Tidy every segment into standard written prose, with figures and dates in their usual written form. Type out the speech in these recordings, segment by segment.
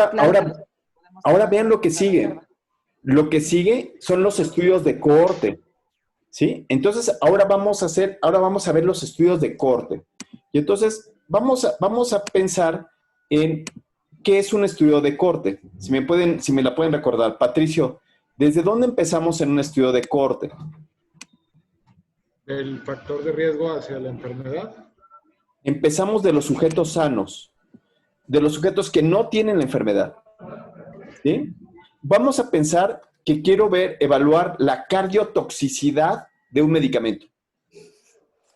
Ahora, ahora vean lo que sigue. Lo que sigue son los estudios de cohorte, ¿sí? Entonces, ahora vamos a ver los estudios de cohorte. Y entonces, vamos a pensar en qué es un estudio de cohorte. Si me la pueden recordar. Patricio, ¿desde dónde empezamos en un estudio de cohorte? El factor de riesgo hacia la enfermedad. Empezamos de los sujetos sanos, de los sujetos que no tienen la enfermedad, ¿sí? Vamos a pensar que quiero evaluar la cardiotoxicidad de un medicamento.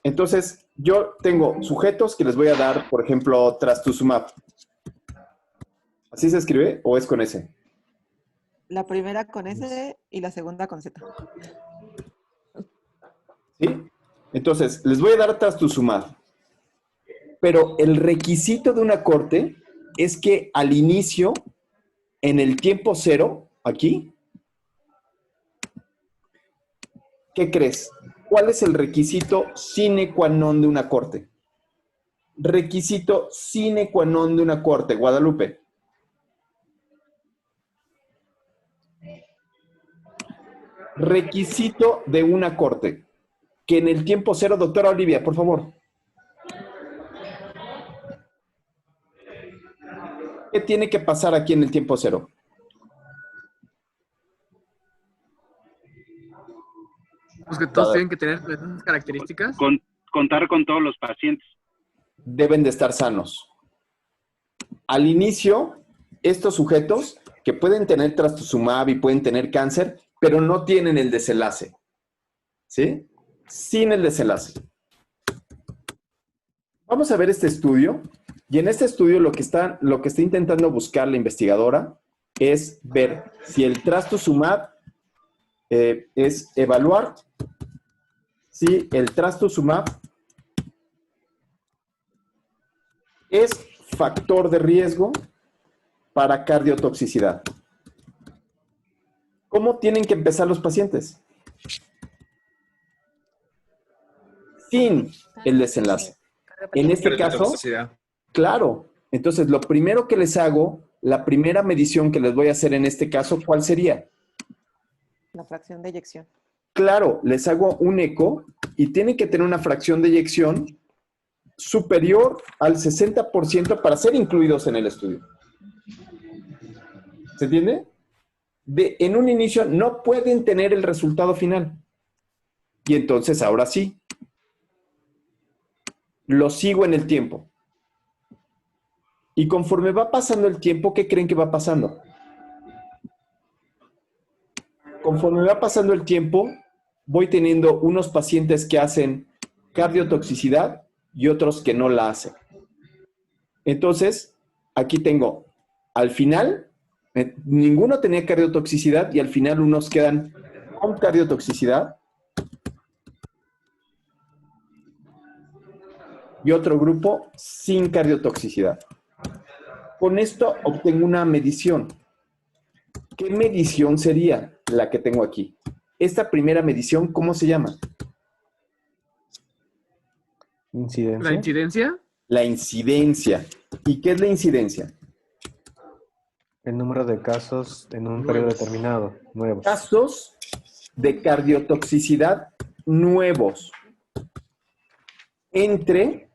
Entonces, yo tengo sujetos que les voy a dar, por ejemplo, trastuzumab. ¿Así se escribe o es con S? La primera con S y la segunda con Z. ¿Sí? Entonces, les voy a dar trastuzumab. Pero el requisito de una corte es que al inicio, en el tiempo cero, aquí, ¿qué crees? ¿Cuál es el requisito sine qua non de una corte? Requisito sine qua non de una corte, Guadalupe. Requisito de una corte. Que en el tiempo cero, doctora Olivia, por favor. ¿Qué tiene que pasar aquí en el tiempo cero? Pues que todos tienen que tener esas características. Contar con todos los pacientes. Deben de estar sanos. Al inicio, estos sujetos que pueden tener trastuzumab y pueden tener cáncer, pero no tienen el desenlace. ¿Sí? Sin el desenlace. Vamos a ver este estudio. Y en este estudio lo que está intentando buscar la investigadora es ver si el trastuzumab es evaluar si el trastuzumab es factor de riesgo para cardiotoxicidad. ¿Cómo tienen que empezar los pacientes? Sin el desenlace. En este caso, claro. Entonces, lo primero que les hago, la primera medición que les voy a hacer en este caso, ¿cuál sería? La fracción de eyección. Claro, les hago un eco y tienen que tener una fracción de eyección superior al 60% para ser incluidos en el estudio. ¿Se entiende? En un inicio no pueden tener el resultado final. Y entonces, ahora sí, lo sigo en el tiempo. Y conforme va pasando el tiempo, ¿qué creen que va pasando? Conforme va pasando el tiempo, voy teniendo unos pacientes que hacen cardiotoxicidad y otros que no la hacen. Entonces, aquí tengo, al final, ninguno tenía cardiotoxicidad y al final unos quedan con cardiotoxicidad y otro grupo sin cardiotoxicidad. Con esto obtengo una medición. ¿Qué medición sería la que tengo aquí? Esta primera medición, ¿cómo se llama? ¿Incidencia? ¿La incidencia? La incidencia. ¿Y qué es la incidencia? El número de casos en un periodo determinado, nuevos. Casos de cardiotoxicidad nuevos entre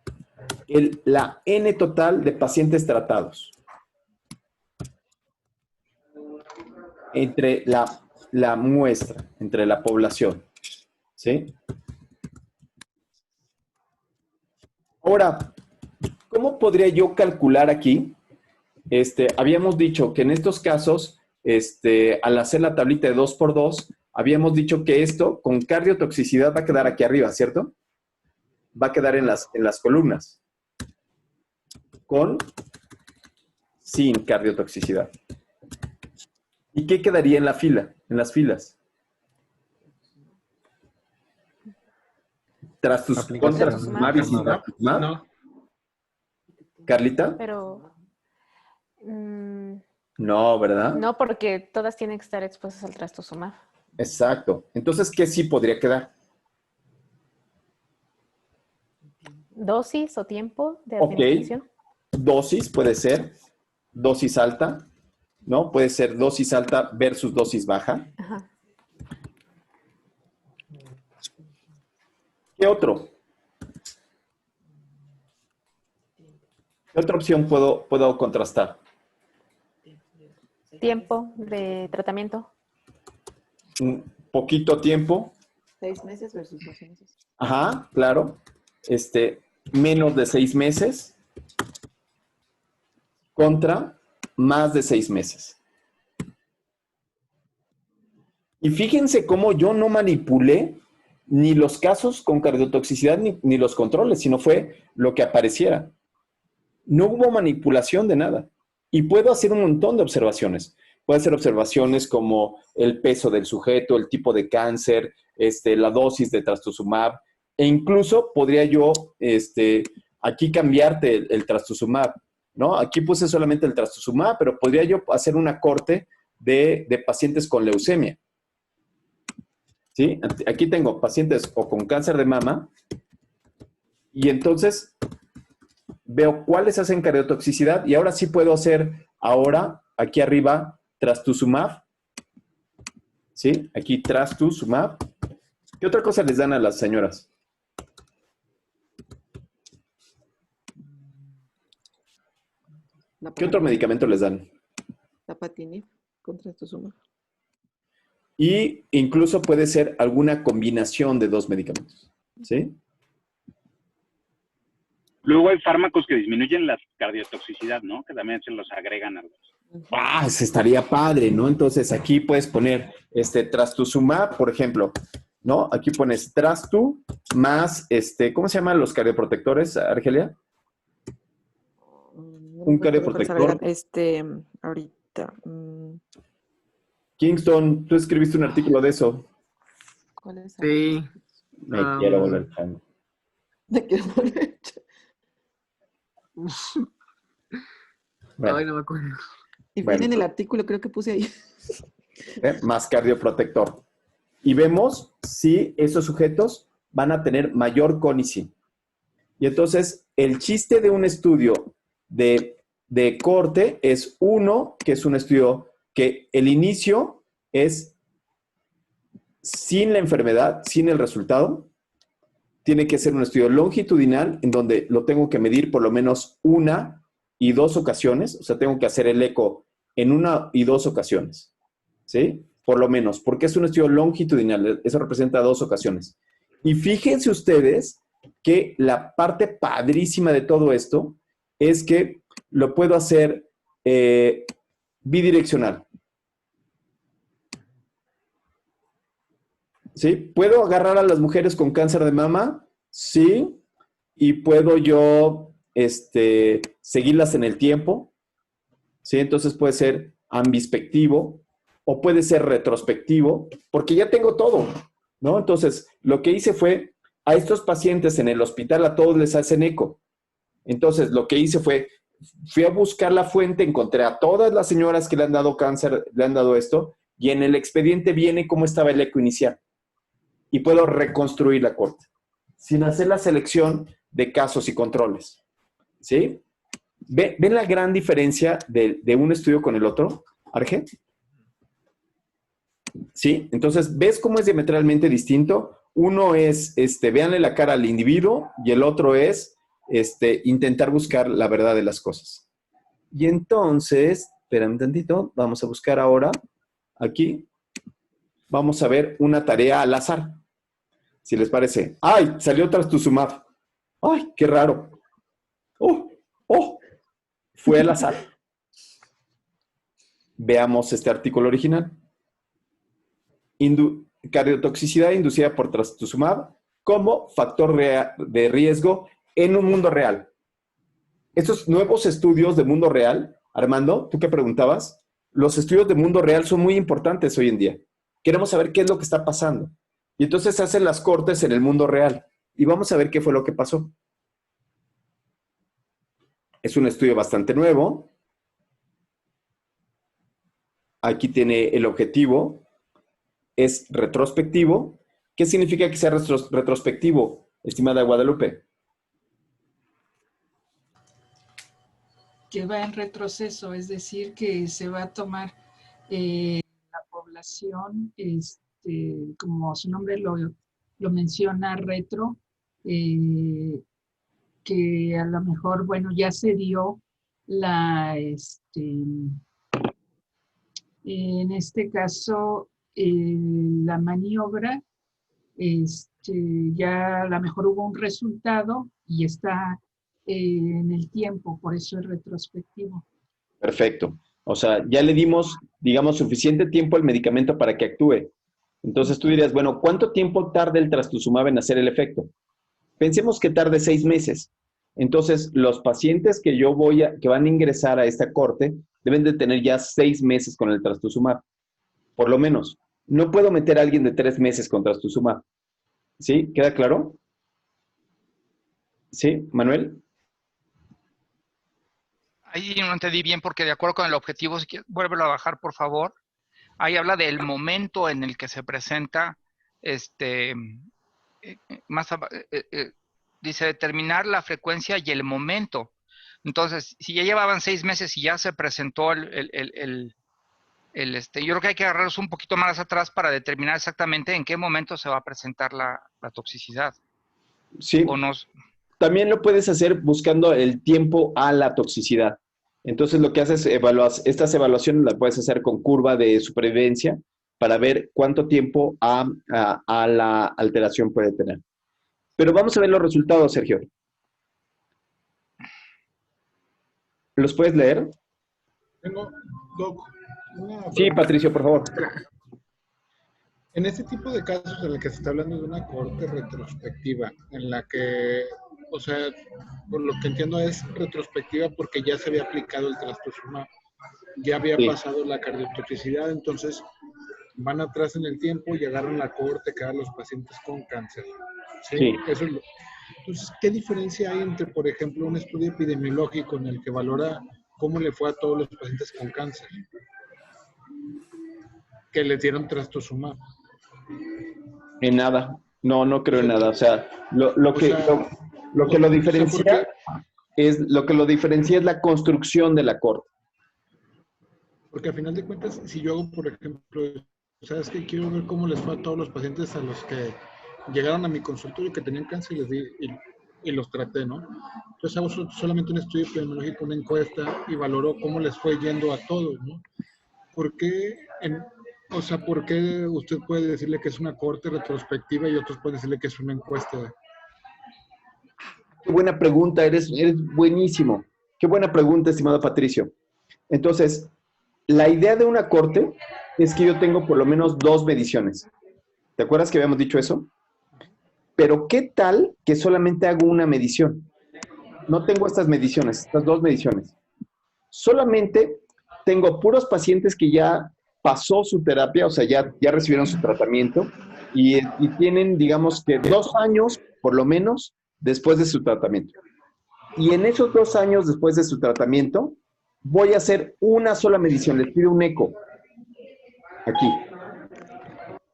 la N total de pacientes tratados. Entre la muestra, entre la población. ¿Sí? Ahora, ¿cómo podría yo calcular aquí? Habíamos dicho que en estos casos, al hacer la tablita de 2 por 2, habíamos dicho que esto con cardiotoxicidad va a quedar aquí arriba, ¿cierto? Va a quedar en las columnas. Sin cardiotoxicidad. ¿Y qué quedaría en la fila, en las filas? Trastuzumab y sin trastuzumab. No. ¿Carlita? Pero No, ¿verdad? no, porque todas tienen que estar expuestas al trastuzumab. Exacto. Entonces, ¿qué sí podría quedar? ¿Dosis o tiempo de administración? Ok. Dosis puede ser. Dosis alta. ¿no? Puede ser dosis alta versus dosis baja. Ajá. ¿Qué otro? ¿Qué otra opción puedo contrastar? Tiempo de tratamiento. Un poquito tiempo. 6 meses versus 12 meses. Ajá, claro. Menos de 6 meses contra más de 6 meses. Y fíjense cómo yo no manipulé ni los casos con cardiotoxicidad ni los controles, sino fue lo que apareciera. No hubo manipulación de nada. Y puedo hacer un montón de observaciones. Puedo hacer observaciones como el peso del sujeto, el tipo de cáncer, la dosis de trastuzumab, e incluso podría yo aquí cambiarte el trastuzumab, ¿no? Aquí puse solamente el trastuzumab, pero podría yo hacer una corte de pacientes con leucemia. ¿Sí? Aquí tengo pacientes o con cáncer de mama y entonces veo cuáles hacen cardiotoxicidad y ahora sí puedo hacer aquí arriba trastuzumab. ¿Sí? Aquí trastuzumab. ¿Qué otra cosa les dan a las señoras? ¿Qué otro medicamento les dan? Dapatinib contra trastuzumab. Y incluso puede ser alguna combinación de 2 medicamentos. ¿Sí? Luego hay fármacos que disminuyen la cardiotoxicidad, ¿no? Que también se los agregan a los... Se estaría padre, ¿no? Entonces aquí puedes poner trastuzumab, por ejemplo, ¿no? Aquí pones trastu más, ¿cómo se llaman los cardioprotectores, Argelia? Un cardioprotector. Ahorita. Kingston, tú escribiste un artículo de eso. ¿Cuál es? Sí. Me quiero volver chango. Me quiero volver. Bueno, Ay, no me acuerdo. Y Bueno. viene en el artículo, creo que puse ahí. más cardioprotector. Y vemos si esos sujetos van a tener mayor cónici. Y entonces, el chiste de un estudio de corte es que es un estudio que el inicio es sin la enfermedad, sin el resultado. Tiene que ser un estudio longitudinal en donde lo tengo que medir por lo menos 1 y 2 ocasiones. O sea, tengo que hacer el eco en 1 y 2 ocasiones. ¿Sí? Por lo menos, porque es un estudio longitudinal. Eso representa 2 ocasiones. Y fíjense ustedes que la parte padrísima de todo esto es que lo puedo hacer bidireccional. ¿Sí? ¿Puedo agarrar a las mujeres con cáncer de mama? Sí. Y puedo yo seguirlas en el tiempo. ¿Sí? Entonces puede ser ambispectivo o puede ser retrospectivo, porque ya tengo todo, ¿no? Entonces, lo que hice fue, a estos pacientes en el hospital a todos les hacen eco. Entonces, lo que hice fue, fui a buscar la fuente, encontré a todas las señoras que le han dado cáncer, le han dado esto, y en el expediente viene cómo estaba el eco inicial. Y puedo reconstruir la corte, sin hacer la selección de casos y controles. ¿Sí? ¿Ven la gran diferencia de un estudio con el otro, Arge? ¿Sí? Entonces, ¿ves cómo es diametralmente distinto? Uno es, véanle la cara al individuo, y el otro es, intentar buscar la verdad de las cosas. Y entonces, espérame un tantito, vamos a buscar ahora, aquí, vamos a ver una tarea al azar. Si les parece. ¡Ay! Salió trastuzumab. ¡Ay! ¡Qué raro! ¡Oh! ¡Oh! Fue al azar. Veamos este artículo original. Cardiotoxicidad inducida por trastuzumab como factor de riesgo en un mundo real. Estos nuevos estudios de mundo real, Armando, ¿tú qué preguntabas? Los estudios de mundo real son muy importantes hoy en día. Queremos saber qué es lo que está pasando. Y entonces se hacen las cortes en el mundo real. Y vamos a ver qué fue lo que pasó. Es un estudio bastante nuevo. Aquí tiene el objetivo. Es retrospectivo. ¿Qué significa que sea retrospectivo, estimada Guadalupe? que va en retroceso, es decir, que se va a tomar la población, como su nombre lo menciona, retro, que a lo mejor, bueno, ya se dio en este caso, la maniobra, ya a lo mejor hubo un resultado y está en el tiempo, por eso es retrospectivo. Perfecto. O sea, ya le dimos, digamos, suficiente tiempo al medicamento para que actúe. Entonces tú dirías, bueno, ¿cuánto tiempo tarda el trastuzumab en hacer el efecto? Pensemos que tarde 6 meses. Entonces, los pacientes que van a ingresar a esta corte deben de tener ya 6 meses con el trastuzumab. Por lo menos. No puedo meter a alguien de 3 meses con trastuzumab. ¿Sí? ¿Queda claro? ¿Sí, Manuel? Ahí no entendí bien porque de acuerdo con el objetivo, vuélvelo a bajar, por favor. Ahí habla del momento en el que se presenta, dice determinar la frecuencia y el momento. Entonces, si ya llevaban 6 meses y ya se presentó yo creo que hay que agarrarlos un poquito más atrás para determinar exactamente en qué momento se va a presentar la toxicidad. Sí. También lo puedes hacer buscando el tiempo a la toxicidad. Entonces, lo que haces, estas evaluaciones las puedes hacer con curva de supervivencia para ver cuánto tiempo a la alteración puede tener. Pero vamos a ver los resultados, Sergio. ¿Los puedes leer? Tengo, Doc, Sí, Patricio, por favor. En este tipo de casos en el que se está hablando de una corte retrospectiva, en la que, o sea, por lo que entiendo es retrospectiva porque ya se había aplicado el trastuzumab, ya había pasado la cardiotoxicidad, entonces van atrás en el tiempo y agarran la cohorte que da a los pacientes con cáncer. ¿Sí? Eso es entonces, ¿qué diferencia hay entre, por ejemplo, un estudio epidemiológico en el que valora cómo le fue a todos los pacientes con cáncer que les dieron trastuzumab? En nada. No creo en nada. O sea, lo que lo diferencia es la construcción de la corte. Porque al final de cuentas, si yo hago, por ejemplo, ¿sabes qué? Quiero ver cómo les fue a todos los pacientes a los que llegaron a mi consultorio que tenían cáncer y les di y los traté, ¿no? Entonces hago solamente un estudio epidemiológico, una encuesta y valoro cómo les fue yendo a todos, ¿no? ¿Por qué usted puede decirle que es una corte retrospectiva y otros pueden decirle que es una encuesta? Qué buena pregunta, eres buenísimo. Qué buena pregunta, estimado Patricio. Entonces, la idea de una corte es que yo tengo por lo menos 2 mediciones. ¿Te acuerdas que habíamos dicho eso? Pero ¿qué tal que solamente hago una medición? No tengo estas 2 mediciones. Solamente tengo puros pacientes que ya pasó su terapia, o sea, ya recibieron su tratamiento y tienen, digamos que 2 años, por lo menos, después de su tratamiento. Y en esos 2 años después de su tratamiento, voy a hacer una sola medición. Les pido un eco. Aquí.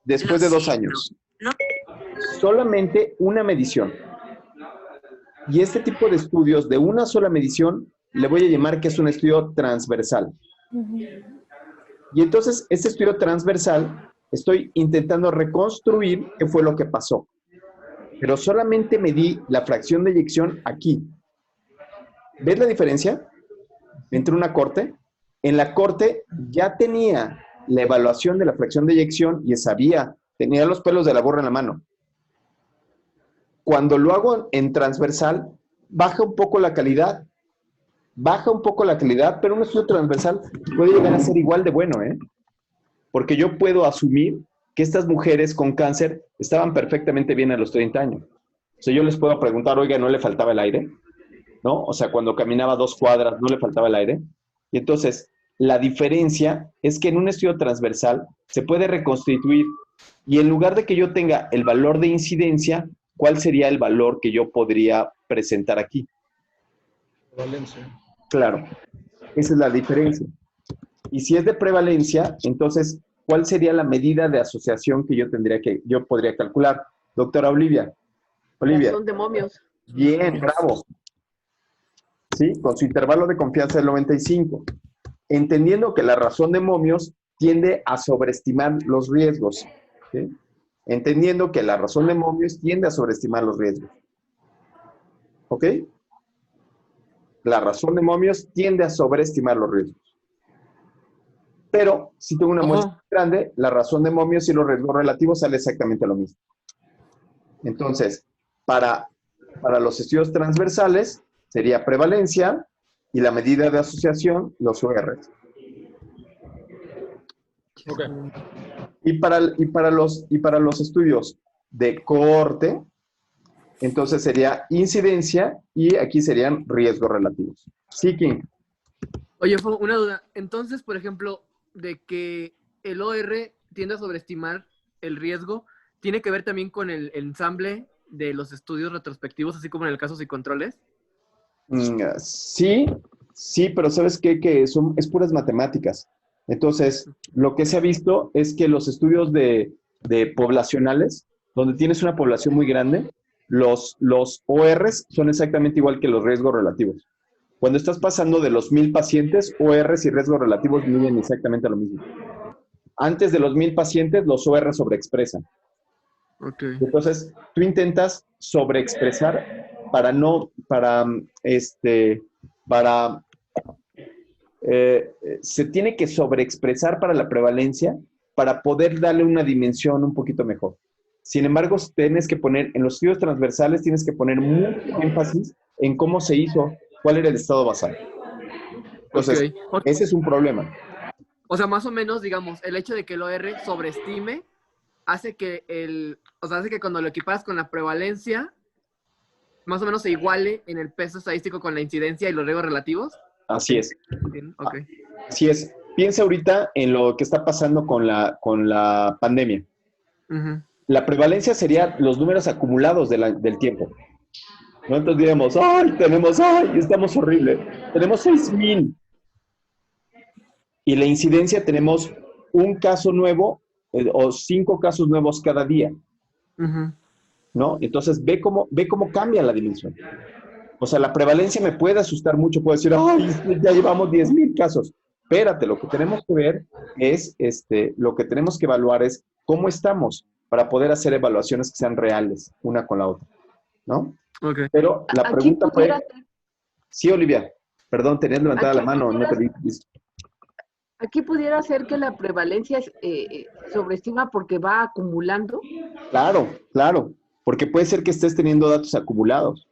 Después de 2 años. Solamente una medición. Y este tipo de estudios de una sola medición, le voy a llamar que es un estudio transversal. Y entonces, este estudio transversal, estoy intentando reconstruir qué fue lo que pasó. Pero solamente medí la fracción de eyección aquí. ¿Ves la diferencia entre una corte? En la corte ya tenía la evaluación de la fracción de eyección y tenía los pelos de la borra en la mano. Cuando lo hago en transversal, baja un poco la calidad, pero un estudio transversal puede llegar a ser igual de bueno, ¿eh? Porque yo puedo asumir que estas mujeres con cáncer estaban perfectamente bien a los 30 años. O sea, yo les puedo preguntar, oiga, ¿no le faltaba el aire? ¿No? O sea, cuando caminaba 2 cuadras, ¿no le faltaba el aire? Y entonces, la diferencia es que en un estudio transversal se puede reconstituir y en lugar de que yo tenga el valor de incidencia, ¿cuál sería el valor que yo podría presentar aquí? Prevalencia. Claro, esa es la diferencia. Y si es de prevalencia, entonces, ¿cuál sería la medida de asociación que yo podría calcular? Doctora Olivia. Son de momios. Bien, bravo. ¿sí? Con su intervalo de confianza del 95, entendiendo que la razón de momios tiende a sobreestimar los riesgos, ¿sí? Entendiendo que la razón de momios tiende a sobreestimar los riesgos. ¿Ok? La razón de momios tiende a sobreestimar los riesgos. Pero si tengo una muestra grande, la razón de momios y los riesgos relativos sale exactamente lo mismo. Entonces, para los estudios transversales, sería prevalencia y la medida de asociación, los ORs. Ok. Y para los estudios de cohorte, entonces sería incidencia y aquí serían riesgos relativos. Sí, King. Oye, una duda. Entonces, por ejemplo, de que el OR tiende a sobreestimar el riesgo, ¿tiene que ver también con el ensamble de los estudios retrospectivos, así como en el caso y controles? Sí, pero ¿sabes qué? Que es puras matemáticas. Entonces, lo que se ha visto es que los estudios de poblacionales, donde tienes una población muy grande, los ORs son exactamente igual que los riesgos relativos. Cuando estás pasando de los 1000 pacientes, ORs y riesgos relativos miden exactamente lo mismo. Antes de los 1000 pacientes, los ORs sobreexpresan. Okay. Entonces, tú intentas sobreexpresar se tiene que sobreexpresar para la prevalencia para poder darle una dimensión un poquito mejor. Sin embargo, tienes que poner, en los estudios transversales, tienes que poner mucho énfasis en cómo se hizo, cuál era el estado basal. Entonces, ese es un problema. O sea, más o menos, digamos, el hecho de que el OR sobreestime hace que hace que cuando lo equiparas con la prevalencia, más o menos se iguale en el peso estadístico con la incidencia y los riesgos relativos. Así es. Okay. Así es. Piensa ahorita en lo que está pasando con la pandemia. La prevalencia sería los números acumulados del tiempo. ¿No? Entonces diríamos, estamos horrible. Tenemos 6,000. Y la incidencia tenemos un caso nuevo o 5 casos nuevos cada día. ¿No? Entonces ve cómo cambia la dimensión. O sea, la prevalencia me puede asustar mucho, puedo decir, ya llevamos 10,000 casos. Espérate, lo que tenemos que ver es, lo que tenemos que evaluar es cómo estamos para poder hacer evaluaciones que sean reales, una con la otra, ¿no? Okay. Pero la pregunta fue... Sí, Olivia, perdón, tenías levantada la mano, no te dije. Aquí pudiera ser que la prevalencia sobreestima porque va acumulando. Claro, porque puede ser que estés teniendo datos acumulados,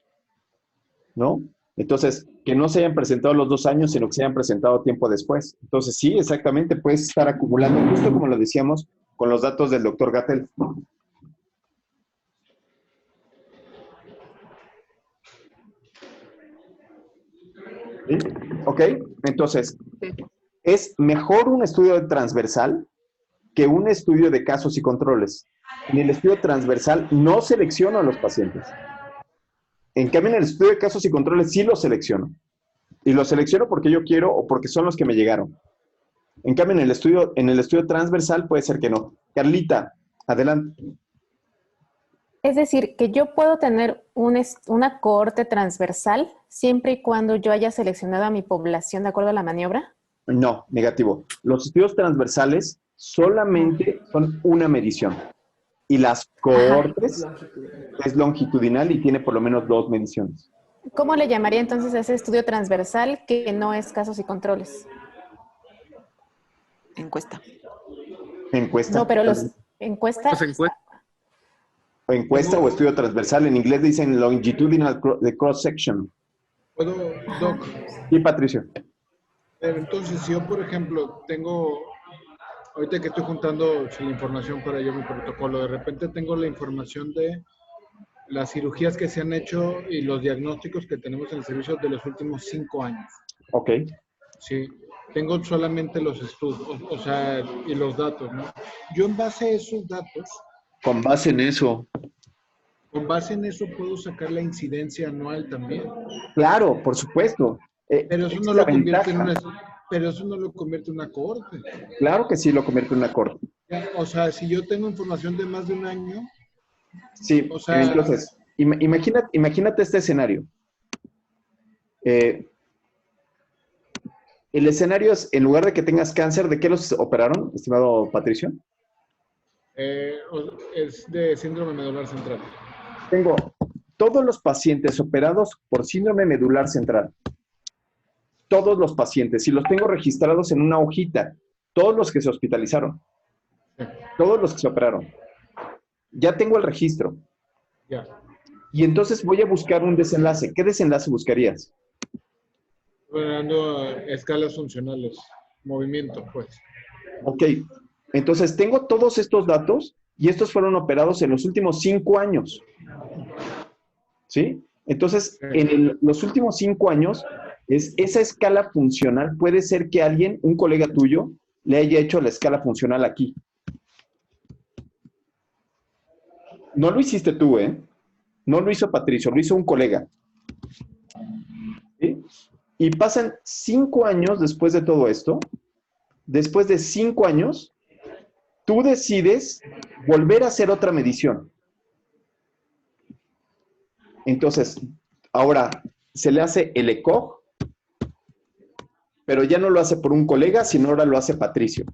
¿no? Entonces, que no se hayan presentado los 2 años, sino que se hayan presentado tiempo después. Entonces, sí, exactamente, puedes estar acumulando, justo como lo decíamos con los datos del doctor Gattel. ¿Sí? ¿Ok? Entonces, es mejor un estudio transversal que un estudio de casos y controles. En el estudio transversal no selecciono a los pacientes. En cambio, en el estudio de casos y controles sí los selecciono. Y los selecciono porque yo quiero o porque son los que me llegaron. En cambio, en el estudio transversal puede ser que no. Carlita, adelante. Es decir, que yo puedo tener una cohorte transversal siempre y cuando yo haya seleccionado a mi población de acuerdo a la maniobra. No, negativo. Los estudios transversales solamente son una medición. Y las cohortes es longitudinal y tiene por lo menos 2 mediciones. ¿Cómo le llamaría entonces a ese estudio transversal que no es casos y controles? Encuesta. Encuesta. No, pero los encuestas. Encuesta o estudio transversal. En inglés dicen longitudinal cross section. ¿Puedo, Doc? Sí, Patricio. Entonces, si yo, por ejemplo, ahorita que estoy juntando la información para yo mi protocolo, de repente tengo la información de las cirugías que se han hecho y los diagnósticos que tenemos en el servicio de los últimos 5 años. Ok. Sí, tengo solamente los estudios, o sea, y los datos, ¿no? Yo en base a esos datos... Con base en eso puedo sacar la incidencia anual también. Claro, por supuesto. Pero eso no lo convierte en una cohorte. Claro que sí lo convierte en una cohorte. O sea, si yo tengo información de más de 1 año... Sí, o sea, entonces, imagínate este escenario. El escenario es, en lugar de que tengas cáncer, ¿de qué los operaron, estimado Patricio? Es de síndrome medular central. Tengo todos los pacientes operados por síndrome medular central. Todos los pacientes. Y los tengo registrados en una hojita. Todos los que se hospitalizaron. Todos los que se operaron. Ya tengo el registro. Ya. Y entonces voy a buscar un desenlace. ¿Qué desenlace buscarías? Dando escalas funcionales. Movimiento, pues. Ok. Entonces tengo todos estos datos y estos fueron operados en los últimos 5 años. ¿Sí? Entonces, en los últimos 5 años, esa escala funcional puede ser que alguien, un colega tuyo, le haya hecho la escala funcional aquí. No lo hiciste tú, ¿eh? No lo hizo Patricio, lo hizo un colega. ¿Sí? Y pasan 5 años después de todo esto. Después de 5 años, tú decides volver a hacer otra medición. Entonces, ahora se le hace el ECOG, pero ya no lo hace por un colega, sino ahora lo hace Patricio.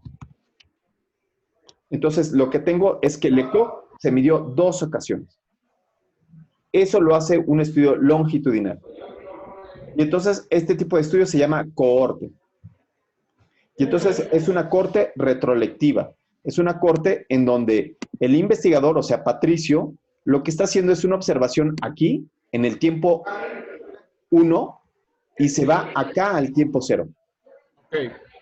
Entonces, lo que tengo es que el ECOG se midió 2 ocasiones. Eso lo hace un estudio longitudinal. Y entonces, este tipo de estudio se llama cohorte. Y entonces, es una cohorte retrolectiva. Es una cohorte en donde el investigador, o sea, Patricio, lo que está haciendo es una observación aquí, en el tiempo 1, y se va acá al tiempo 0. Ok,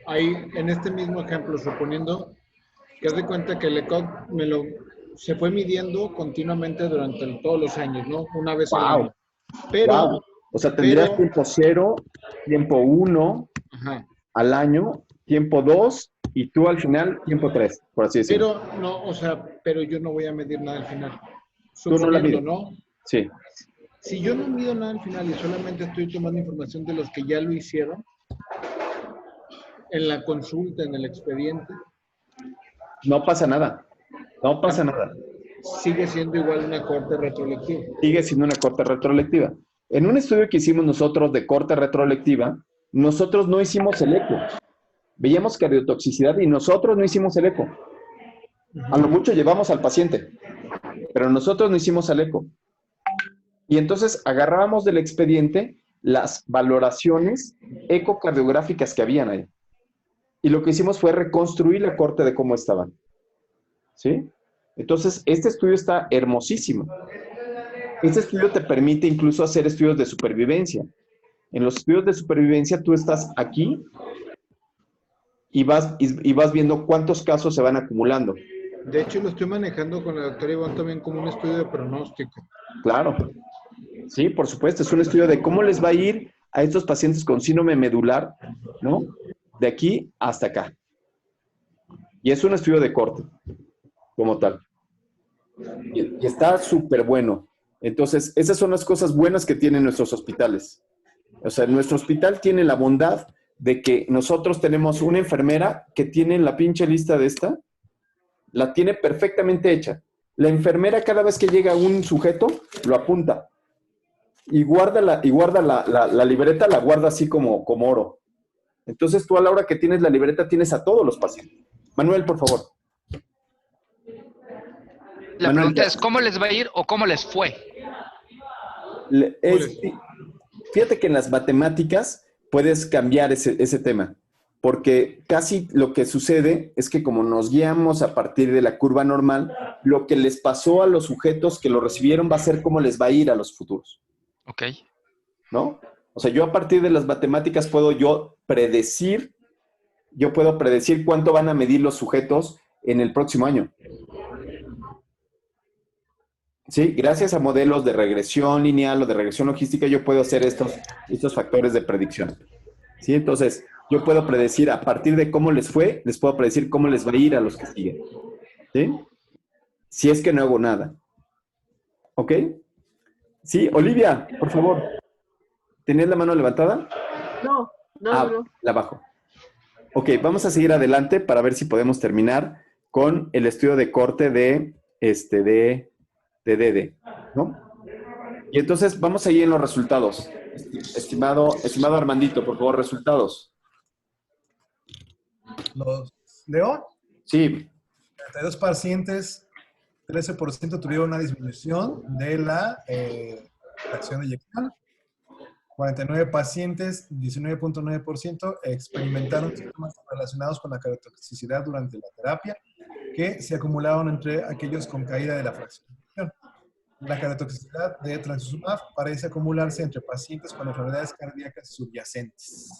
ahí en este mismo ejemplo, suponiendo que haz de cuenta que el ECOG se fue midiendo continuamente durante todos los años, ¿no? Una vez al año. Pero, O sea, tendrías tiempo 0, tiempo 1 al año, tiempo 2, y tú al final, tiempo 3, por así decirlo. Pero, no, o sea, pero yo no voy a medir nada al final. Tú no la mides. ¿No? Sí. Si yo no mido nada al final y solamente estoy tomando información de los que ya lo hicieron, en la consulta, en el expediente, No pasa nada. No pasa nada. sigue siendo igual una corte retrolectiva. Sigue siendo una corte retrolectiva. En un estudio que hicimos nosotros de corte retrolectiva, nosotros no hicimos el eco. Veíamos cardiotoxicidad y nosotros no hicimos el eco. A lo mucho llevamos al paciente, pero nosotros no hicimos el eco. Y entonces agarrábamos del expediente las valoraciones ecocardiográficas que habían ahí. Y lo que hicimos fue reconstruir la corte de cómo estaban. ¿Sí? Entonces, este estudio está hermosísimo. Este estudio te permite incluso hacer estudios de supervivencia. En los estudios de supervivencia tú estás aquí y vas viendo cuántos casos se van acumulando. De hecho, lo estoy manejando con la doctora Ivonne también como un estudio de pronóstico. Claro. Sí, por supuesto. Es un estudio de cómo les va a ir a estos pacientes con síndrome medular, ¿no? De aquí hasta acá. Y es un estudio de corte, como tal. Y está súper bueno. Entonces, esas son las cosas buenas que tienen nuestros hospitales. O sea, nuestro hospital tiene la bondad de que nosotros tenemos una enfermera que tiene la pinche lista de esta, la tiene perfectamente hecha. La enfermera cada vez que llega un sujeto, lo apunta. Y guarda la libreta, la guarda así como oro. Entonces tú a la hora que tienes la libreta tienes a todos los pacientes. Manuel, por favor. La pregunta es, ¿cómo les va a ir o cómo les fue? Fíjate que en las matemáticas puedes cambiar ese tema, porque casi lo que sucede es que como nos guiamos a partir de la curva normal, lo que les pasó a los sujetos que lo recibieron va a ser cómo les va a ir a los futuros. Ok. ¿No? O sea, yo a partir de las matemáticas puedo predecir cuánto van a medir los sujetos en el próximo año. Sí, gracias a modelos de regresión lineal o de regresión logística, yo puedo hacer estos factores de predicción. ¿Sí? Entonces, yo puedo predecir a partir de cómo les fue, les puedo predecir cómo les va a ir a los que siguen. ¿Sí? Si es que no hago nada. ¿Ok? Sí, Olivia, por favor. ¿Tenías la mano levantada? No. La bajo. Ok, vamos a seguir adelante para ver si podemos terminar con el estudio de corte de DD, ¿no? Y entonces vamos a ir en los resultados. Estimado Armandito, por favor, resultados. ¿Los leo? Sí. 32 pacientes, 13% tuvieron una disminución de la fracción de eyección. 49 pacientes, 19.9%, experimentaron síntomas relacionados con la cardiotoxicidad durante la terapia que se acumularon entre aquellos con caída de la fracción de eyección. La cardiotoxicidad de trastuzumab parece acumularse entre pacientes con enfermedades cardíacas subyacentes.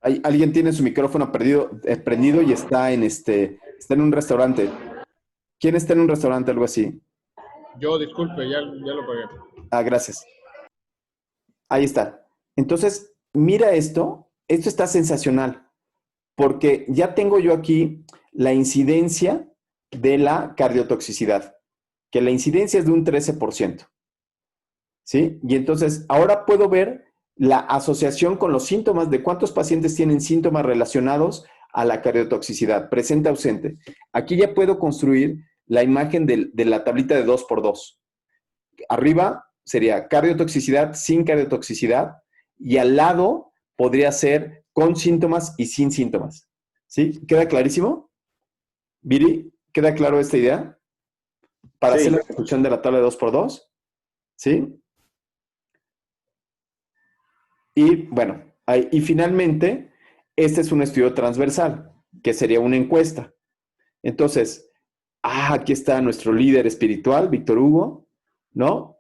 Alguien tiene su micrófono prendido y está en un restaurante. ¿Quién está en un restaurante, algo así? Yo, disculpe, ya lo pagué. Ah, gracias. Ahí está. Entonces, mira esto. Esto está sensacional. Porque ya tengo yo aquí la incidencia de la cardiotoxicidad. Que la incidencia es de un 13%. ¿Sí? Y entonces, ahora puedo ver la asociación con los síntomas de cuántos pacientes tienen síntomas relacionados a la cardiotoxicidad, presente, ausente. Aquí ya puedo construir la imagen de la tablita de 2x2. Arriba sería cardiotoxicidad, sin cardiotoxicidad, y al lado podría ser con síntomas y sin síntomas. ¿Sí? ¿Queda clarísimo? Viri, ¿queda claro esta idea? Para hacer la construcción de la tabla de 2x2. ¿Sí? Y bueno, y finalmente, este es un estudio transversal, que sería una encuesta. Entonces, aquí está nuestro líder espiritual, Víctor Hugo, ¿no?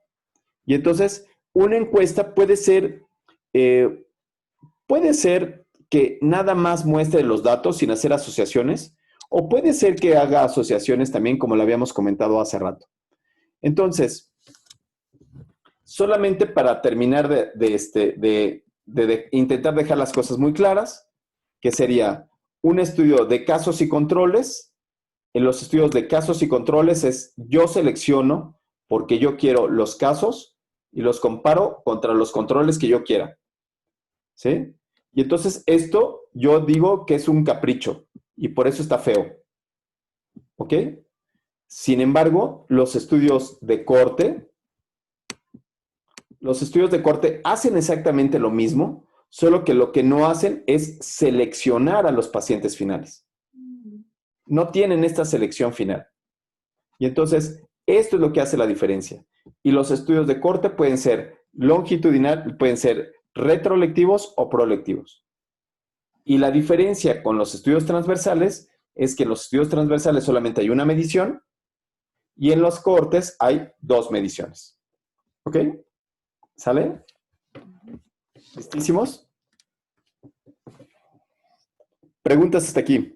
Y entonces, una encuesta puede ser que nada más muestre los datos sin hacer asociaciones, o puede ser que haga asociaciones también, como lo habíamos comentado hace rato. Entonces, solamente para terminar de intentar dejar las cosas muy claras, que sería un estudio de casos y controles. En los estudios de casos y controles es yo selecciono porque yo quiero los casos y los comparo contra los controles que yo quiera. ¿Sí? Y entonces esto yo digo que es un capricho y por eso está feo. ¿Ok? Sin embargo, los estudios de corte hacen exactamente lo mismo, solo que lo que no hacen es seleccionar a los pacientes finales. No tienen esta selección final. Y entonces, esto es lo que hace la diferencia. Y los estudios de corte pueden ser longitudinal, pueden ser retrolectivos o prolectivos. Y la diferencia con los estudios transversales es que en los estudios transversales solamente hay una medición y en los cortes hay 2 mediciones. ¿Ok? ¿Sale? ¿Listísimos? ¿Preguntas hasta aquí?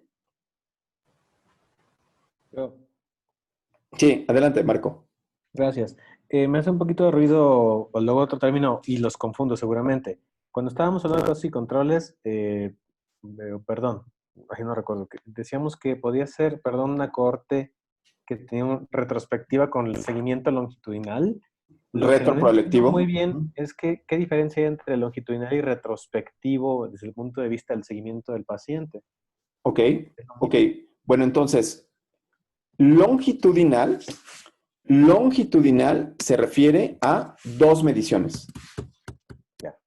Sí, adelante, Marco. Gracias. Me hace un poquito de ruido, o luego otro término, y los confundo seguramente. Cuando estábamos hablando de casos y controles, perdón, ahí no recuerdo, decíamos que podía ser, una cohorte que tenía una retrospectiva con el seguimiento longitudinal. Lo que no entiendo muy bien es que, ¿qué diferencia hay entre longitudinal y retrospectivo desde el punto de vista del seguimiento del paciente? Ok. Bueno, entonces, longitudinal se refiere a 2 mediciones. Ya.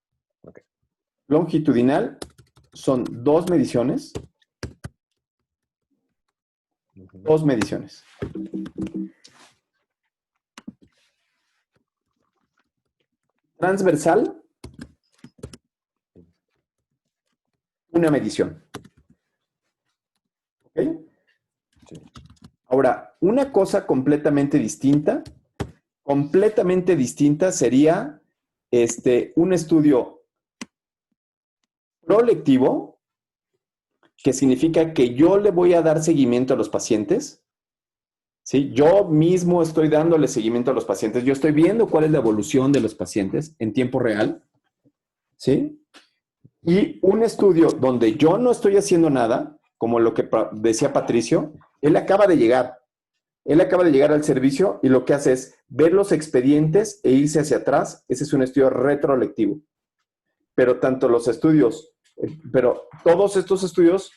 Ok. Longitudinal son 2 mediciones. 2 mediciones. Transversal, una medición. ¿Ok? Sí. Ahora, una cosa completamente distinta sería un estudio prolectivo, que significa que yo le voy a dar seguimiento a los pacientes. ¿Sí? Yo mismo estoy dándole seguimiento a los pacientes. Yo estoy viendo cuál es la evolución de los pacientes en tiempo real. ¿Sí? Y un estudio donde yo no estoy haciendo nada, como lo que decía Patricio, él acaba de llegar. Él acaba de llegar al servicio y lo que hace es ver los expedientes e irse hacia atrás. Ese es un estudio retrolectivo. Pero todos estos estudios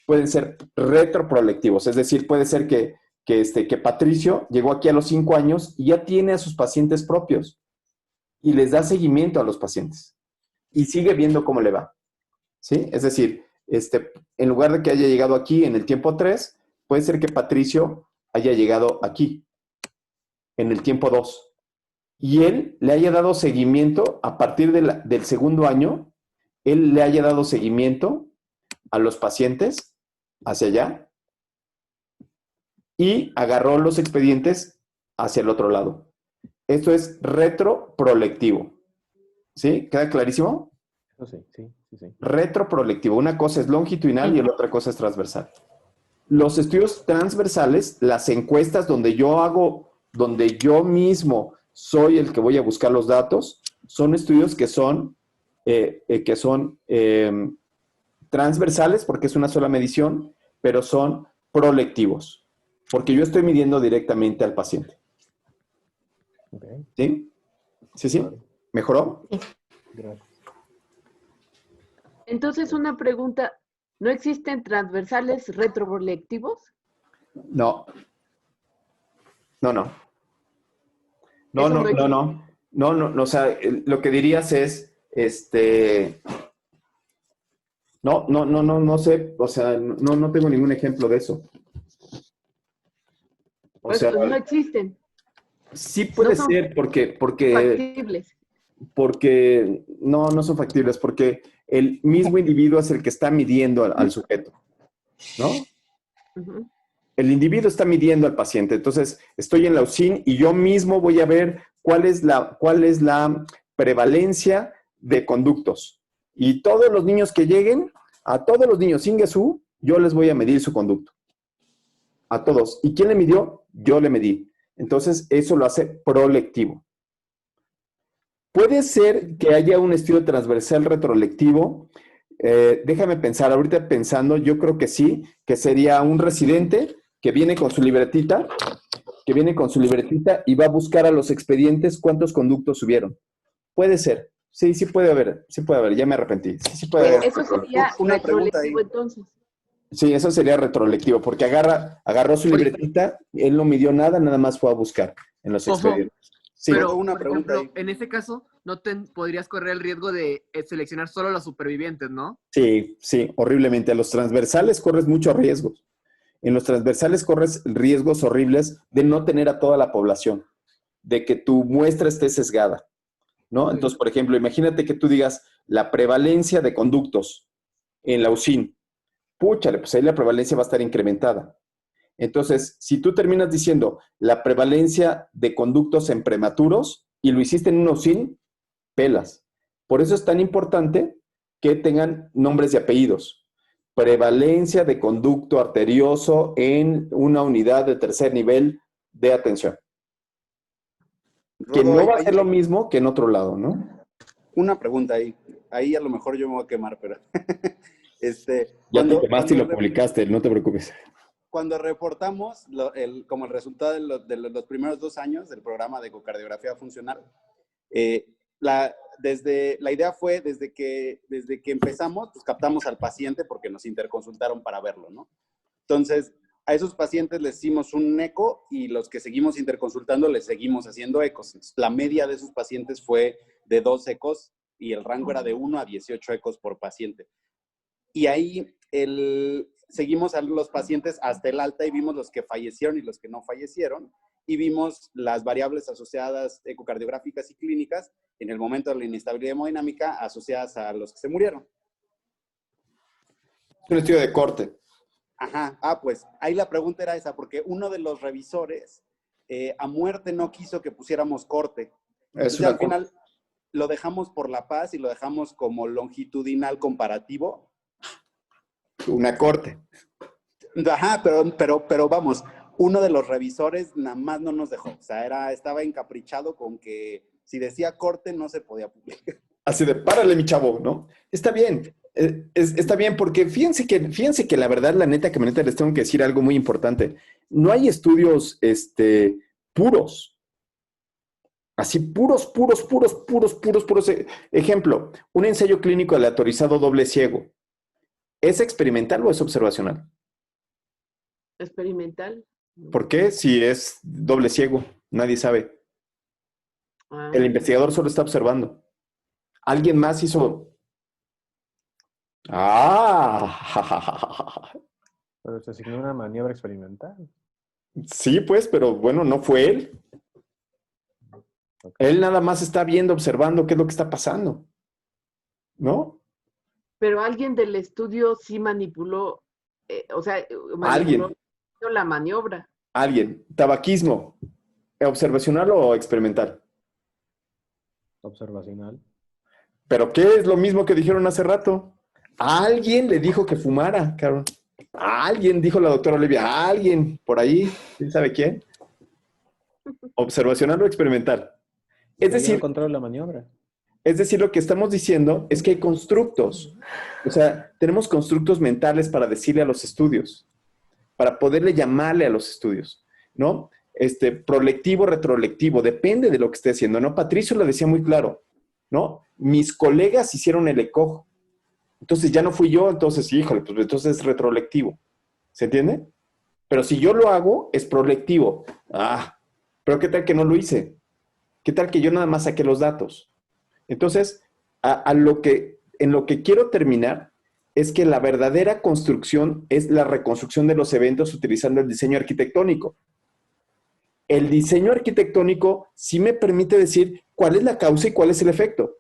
pueden ser retroprolectivos. Es decir, puede ser que Patricio llegó aquí a los 5 años y ya tiene a sus pacientes propios y les da seguimiento a los pacientes y sigue viendo cómo le va. ¿sí? Es decir, en lugar de que haya llegado aquí en el tiempo 3, puede ser que Patricio haya llegado aquí, en el tiempo 2. Y él le haya dado seguimiento a partir del segundo año, él le haya dado seguimiento a los pacientes hacia allá y agarró los expedientes hacia el otro lado. Esto es retroprolectivo. ¿Sí? ¿Queda clarísimo? Eso sí. Retroprolectivo. Una cosa es longitudinal y la otra cosa es transversal. Los estudios transversales, las encuestas donde yo mismo soy el que voy a buscar los datos, son estudios que son transversales porque es una sola medición, pero son prolectivos, porque yo estoy midiendo directamente al paciente. Okay. ¿Sí? ¿Sí? ¿Mejoró? Gracias. Entonces, una pregunta, ¿no existen transversales retroprolectivos? No. No, o sea, lo que dirías es, no sé, o sea, no tengo ningún ejemplo de eso. O Pues sea, no existen. sí puede No son ser porque factibles. no son factibles, porque el mismo individuo es el que está midiendo al sujeto, ¿no? Ujú. El individuo está midiendo al paciente. Entonces, estoy en la UCIN y yo mismo voy a ver cuál es la prevalencia de conductos. Y todos los niños que lleguen, a todos los niños sin GESU, yo les voy a medir su conducto. A todos. ¿Y quién le midió? Yo le medí. Entonces, eso lo hace prolectivo. Puede ser que haya un estudio transversal retrolectivo. Déjame pensar, ahorita pensando, yo creo que sí, que sería un residente que viene con su libretita y va a buscar a los expedientes cuántos conductos subieron. Puede ser. Sí puede haber, ya me arrepentí. Sí puede haber. Eso sería Una pregunta ahí. retrolectivo entonces. Sí, eso sería retrolectivo, porque agarró su libretita, él no midió nada más fue a buscar en los expedientes. Sí. Pero, una por pregunta ejemplo, ahí. en ese caso, no podrías correr el riesgo de seleccionar solo a los supervivientes, ¿no? Sí, horriblemente. A los transversales corres muchos riesgos. En los transversales corres riesgos horribles de no tener a toda la población, de que tu muestra esté sesgada, ¿no? Entonces, por ejemplo, imagínate que tú digas la prevalencia de conductos en la UCIN. Púchale, pues ahí la prevalencia va a estar incrementada. Entonces, si tú terminas diciendo la prevalencia de conductos en prematuros y lo hiciste en una UCIN, pelas. Por eso es tan importante que tengan nombres y apellidos. Prevalencia de conducto arterioso en una unidad de tercer nivel de atención. Que Rodo, no va a ser lo mismo que en otro lado, ¿no? Una pregunta ahí. Ahí a lo mejor yo me voy a quemar, pero... Ya te quemaste y lo publicaste, no te preocupes. Cuando reportamos como el resultado de los primeros 2 años del programa de ecocardiografía funcional, la idea fue desde que empezamos, pues captamos al paciente porque nos interconsultaron para verlo, ¿no? Entonces, a esos pacientes les hicimos un eco y los que seguimos interconsultando les seguimos haciendo ecos. Entonces, la media de esos pacientes fue de 2 ecos y el rango era de 1 a 18 ecos por paciente. Y ahí seguimos a los pacientes hasta el alta y vimos los que fallecieron y los que no fallecieron y vimos las variables asociadas ecocardiográficas y clínicas en el momento de la inestabilidad hemodinámica asociadas a los que se murieron. Es un estudio de corte. Ajá, pues ahí la pregunta era esa, porque uno de los revisores a muerte no quiso que pusiéramos corte. Entonces, al final lo dejamos por la paz y lo dejamos como longitudinal comparativo. Una corte. Ajá, pero vamos, uno de los revisores nada más no nos dejó. O sea, estaba encaprichado con que si decía corte no se podía publicar. Así de, párale, mi chavo, ¿no? Está bien. Está bien, porque fíjense que la verdad, la neta les tengo que decir algo muy importante. No hay estudios puros. Así, puros. Ejemplo, un ensayo clínico aleatorizado doble ciego. ¿Es experimental o es observacional? Experimental. ¿Por qué? Si es doble ciego, nadie sabe. El investigador solo está observando. Alguien más hizo Ah, Pero se asignó una maniobra experimental. sí, pues, pero bueno, no fue él. Él nada más está viendo, observando qué es lo que está pasando, ¿no? Pero alguien del estudio sí manipuló, manipuló Alguien, la maniobra. alguien. Tabaquismo, ¿observacional o experimental? Observacional. ¿Pero qué es lo mismo que dijeron hace rato? Alguien le dijo que fumara, cabrón. Alguien, dijo la doctora Olivia, alguien por ahí, ¿quién sabe quién? ¿Observacional o experimental? Es Pero yo no decir, controlo la maniobra. lo que estamos diciendo es que hay constructos. O sea, tenemos constructos mentales para decirle a los estudios, para poderle llamarle a los estudios, ¿no? Prolectivo, retrolectivo, depende de lo que esté haciendo, ¿no? Patricio lo decía muy claro, ¿no? Mis colegas hicieron el ECOG, entonces ya no fui yo, entonces, híjole, pues entonces es retrolectivo, ¿se entiende? Pero si yo lo hago, es prolectivo. Ah, pero ¿qué tal que no lo hice? ¿Qué tal que yo nada más saqué los datos? Entonces, en lo que quiero terminar es que la verdadera construcción es la reconstrucción de los eventos utilizando el diseño arquitectónico. El diseño arquitectónico sí me permite decir cuál es la causa y cuál es el efecto.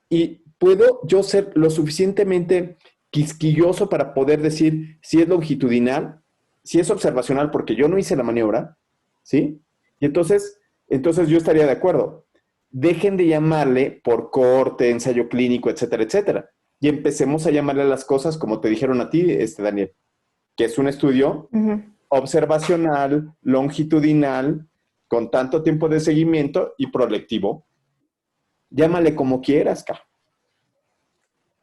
Y puedo yo ser lo suficientemente quisquilloso para poder decir si es longitudinal, si es observacional, porque yo no hice la maniobra, ¿sí? Y entonces yo estaría de acuerdo. Dejen de llamarle por corte, ensayo clínico, etcétera, etcétera. Y empecemos a llamarle a las cosas como te dijeron a ti, Daniel, que es un estudio observacional, longitudinal, con tanto tiempo de seguimiento y prolectivo. Llámale como quieras, ca.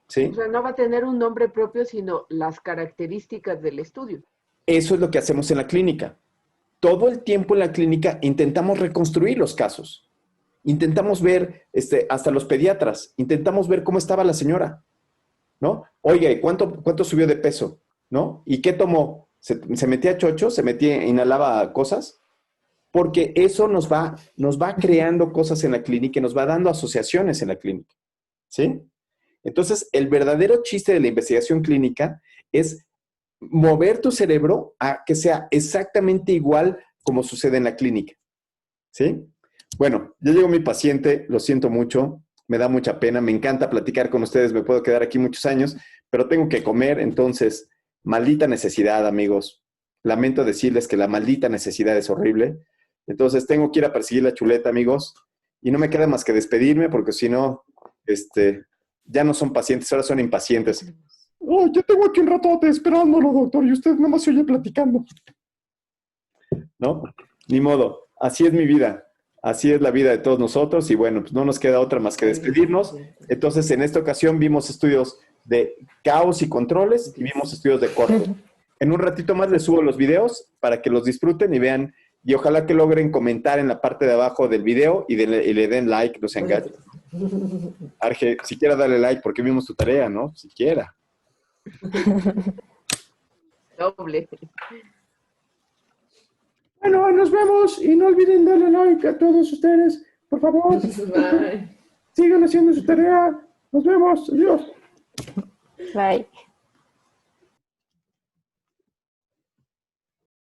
¿Sí? O sea, no va a tener un nombre propio, sino las características del estudio. Eso es lo que hacemos en la clínica. Todo el tiempo en la clínica intentamos reconstruir los casos. Intentamos ver, hasta los pediatras, intentamos ver cómo estaba la señora, ¿no? Oiga, ¿cuánto subió de peso? ¿No? ¿Y qué tomó? ¿Se metía chocho? ¿Inhalaba cosas? Porque eso nos va creando cosas en la clínica y nos va dando asociaciones en la clínica, ¿sí? Entonces, el verdadero chiste de la investigación clínica es mover tu cerebro a que sea exactamente igual como sucede en la clínica, ¿sí? Bueno, ya llegó mi paciente, lo siento mucho, me da mucha pena, me encanta platicar con ustedes, me puedo quedar aquí muchos años, pero tengo que comer, entonces, maldita necesidad, amigos. Lamento decirles que la maldita necesidad es horrible. Entonces, tengo que ir a perseguir la chuleta, amigos, y no me queda más que despedirme, porque si no, ya no son pacientes, ahora son impacientes. Oh, yo tengo aquí un ratote esperándolo, doctor, y usted nada más se oye platicando. ¿No? Ni modo, así es mi vida. Así es la vida de todos nosotros y bueno, pues no nos queda otra más que despedirnos. Entonces, en esta ocasión vimos estudios de caos y controles y vimos estudios de corte. En un ratito más les subo los videos para que los disfruten y vean y ojalá que logren comentar en la parte de abajo del video y le den like, no sean gachos. Arge, siquiera dale like porque vimos tu tarea, ¿no? Siquiera. Doble. Bueno, nos vemos y no olviden darle like a todos ustedes, por favor. Bye. Sigan haciendo su tarea. Nos vemos. Adiós. Bye.